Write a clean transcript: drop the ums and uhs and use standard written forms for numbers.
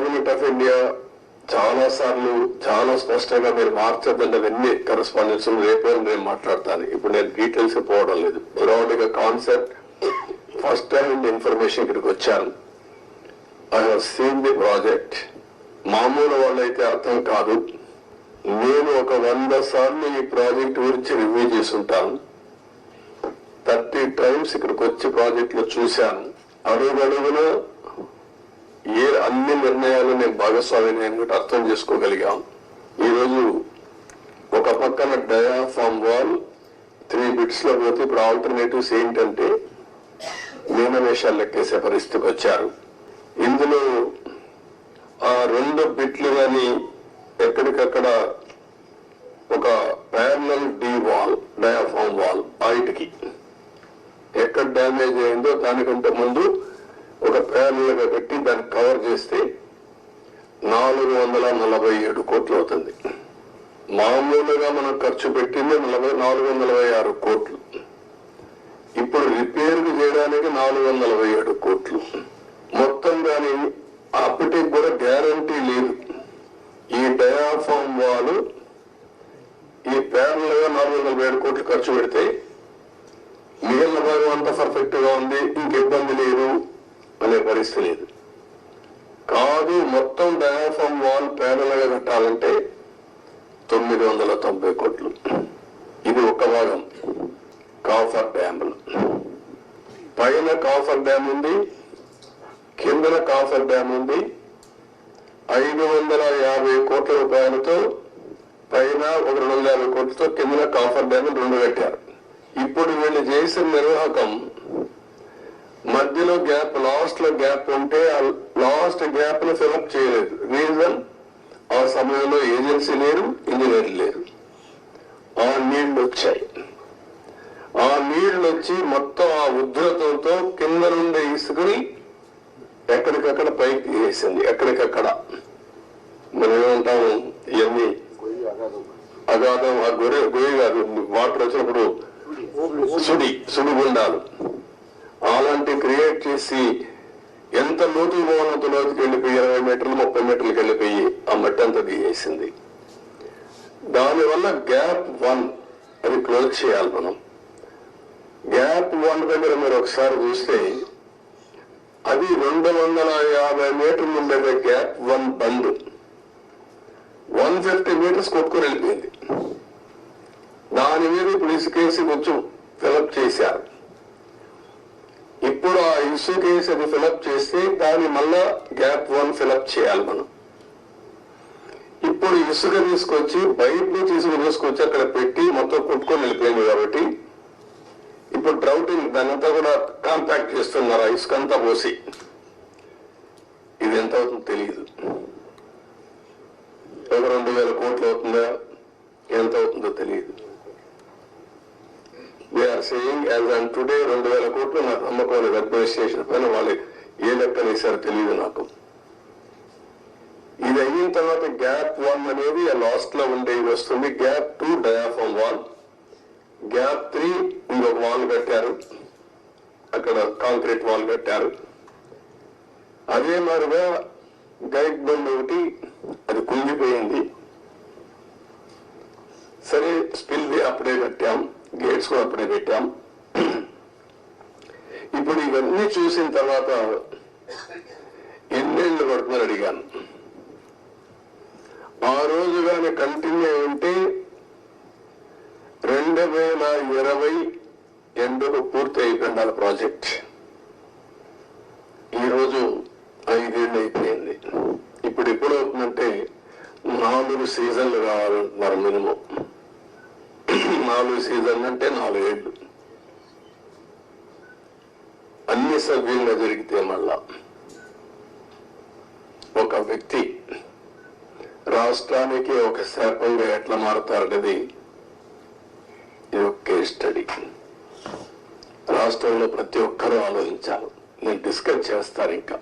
Government of India చాలా సార్లు చాలా స్పష్టంగా మీరు మార్చద్దంటే అవన్నీ కరెస్పాండెన్స్ రేపు నేను మాట్లాడతాను. ఇప్పుడు నేను డీటెయిల్స్ పోవడం లేదు. బ్రాడ్ గా కాన్సెప్ట్ ఫస్ట్ టైం ఇన్ఫర్మేషన్ ఇక్కడికి వచ్చాను. I have seen the project. మామూలు వాళ్ళైతే అర్థం కాదు. నేను ఒక 100 సార్లు ఈ ప్రాజెక్ట్ గురించి రివ్యూ చేసి ఉంటాను. 30 టైమ్స్ ఇక్కడికి వచ్చి ప్రాజెక్ట్ లో చూశాను. అడుగడుగున అన్ని నిర్ణయాలు నేను భాగస్వామిని అని అర్థం చేసుకోగలిగాం. ఈరోజు ఒక పక్కన డయాఫామ్ వాల్ 3 బిట్స్ లో పోతే ఇప్పుడు ఆల్టర్నేటివ్స్ ఏంటంటే మీనవేషాలు లెక్కేసే పరిస్థితికి వచ్చారు. ఇందులో ఆ 2 బిట్లు కానీ ఎక్కడికక్కడ ఒక parallel D wall diaphragm wall బయటికి ఎక్కడ డ్యామేజ్ అయిందో దానికంటే ముందు ఒక ప్యారలల్ గా పెట్టి దాన్ని కవర్ చేస్తే 447 కోట్లు అవుతుంది. మామూలుగా మనం ఖర్చు పెట్టింది 446 కోట్లు. ఇప్పుడు రిపేర్ చేయడానికి 447 కోట్లు మొత్తం. కానీ అప్పటికి కూడా గ్యారంటీ లేదు. ఈ డయాఫామ్ వాల్ ఈ ప్యారల్ గా 447 కోట్లు ఖర్చు పెడితే మిగిలిన భాగం అంతా పర్ఫెక్ట్ గా ఉంది, ఇంక ఇబ్బంది లేదు అనే పరిస్థితి లేదు. కాదు, మొత్తం డయాఫామ్ వాల్ ప్యారల్ గా కట్టాలంటే 990 కోట్లు. ఇది ఒక భాగం. కాఫర్ డ్యామ్ పైన కాఫర్ డ్యామ్ ఉంది, కిందన కాఫర్ డ్యామ్ ఉంది. 550 కోట్ల రూపాయలతో పైన ఒక 250 కోట్లతో కిందన కాఫర్ డ్యామ్ 2 కట్టారు. ఇప్పుడు వీళ్ళు చేసిన నిర్వాహకం మధ్యలో గ్యాప్, లాస్ట్ లో గ్యాప్ ఉంటే ఆ లాస్ట్ గ్యాప్ ను ఫిలప్ చేయలేదు. రీజన్, ఆ సమయంలో ఏజెన్సీ లేరు, ఇంజనీర్లు లేరు. ఆ నీళ్లు వచ్చాయి. ఆ నీళ్లు వచ్చి మొత్తం ఆ ఉధృతంతో కింద నుండి ఇసుకుని ఎక్కడికక్కడ పైకి వేసింది. ఎక్కడికక్కడ మనం ఏమంటాము, ఇవన్నీ అగాధం, ఆ గొయ్యి కాదు, వాటర్ వచ్చినప్పుడు సుడిగుండాలు అలాంటి క్రియేట్ చేసి ఎంత లోతుకు పోవాలంత లోతుకి వెళ్ళిపోయి 20 మీటర్లు 30 మీటర్లకు వెళ్ళిపోయి ఆ మట్టి అంతా దిగేసింది. దానివల్ల గ్యాప్ 1 అది క్లోజ్ చేయాలి మనం. గ్యాప్ 1 దగ్గర మీరు ఒకసారి చూస్తే అది 250 మీటర్లు ఉండేది. గ్యాప్ 1 బంద్ 150 మీటర్స్ కొట్టుకుని వెళ్ళిపోయింది. దాని మీద ఇప్పుడు ఇసుకేసి కొంచెం ఫిలప్ చేశారు. ఇప్పుడు ఆ ఇసుకేసి అది ఫిలప్ చేస్తే దాన్ని మళ్ళా గ్యాప్ 1 ఫిలప్ చేయాలి మనం. ఇప్పుడు ఇసుక తీసుకొచ్చి బయట నుంచి ఇసుక తీసుకొచ్చి అక్కడ పెట్టి మొత్తం కొట్టుకొని వెళ్ళిపోయింది. కాబట్టి ఇప్పుడు డ్రౌటింగ్ దానంతా కూడా కాంపాక్ట్ చేస్తున్నారు ఆ ఇసుక అంతా పోసి. ఇది ఎంత అవుతుందో తెలియదు. ఒక 2000 కోట్లు అవుతుందా, ఎంత అవుతుందో తెలియదు. We are saying as on today 2000 కోట్లు నాకు నమ్మకం లేదు. అడ్మినిస్ట్రేషన్ పైన వాళ్ళు ఏ లెక్కలు వేశారో తెలియదు నాకు. ఇది అయిన తర్వాత గ్యాప్ 1 అనేది లాస్ట్ లో ఉండేది వస్తుంది. గ్యాప్ 2 డయాఫామ్ వాల్, గ్యాప్ 3 ఇంకొక వాల్ కట్టారు, అక్కడ కాంక్రీట్ వాల్ కట్టారు. అదే మాదిరిగా గైడ్ బండ్ ఒకటి అది కుంగిపోయింది. సరే, స్పిల్ వే అప్పుడే కట్టాం, గేట్స్ కూడా అప్పుడే పెట్టాం. ఇప్పుడు ఇవన్నీ చూసిన తర్వాత ఎన్నేళ్లు పడుతుందని అడిగాను. ఆ రోజు కానీ కంటిన్యూ ఉంటే 2020 ఎండుకు పూర్తి అయిపోయింది ప్రాజెక్ట్. ఈరోజు 5 ఏళ్ళు అయిపోయింది. ఇప్పుడు ఎప్పుడు అవుతుందంటే 4 సీజన్లు కావాలంటున్నారు మినిమం. 4 సీజన్లు అంటే 4 ఏళ్ళు. అన్ని సవ్యంగా జరిగితే మళ్ళా ఒక వ్యక్తి రాష్ట్రానికి ఒక శాపంగా ఎట్లా మారుతారనేది ఇది ఒక కేస్ స్టడీ. రాష్ట్రంలో ప్రతి ఒక్కరూ ఆలోచించాలి. నేను డిస్కస్ చేస్తాను ఇంకా.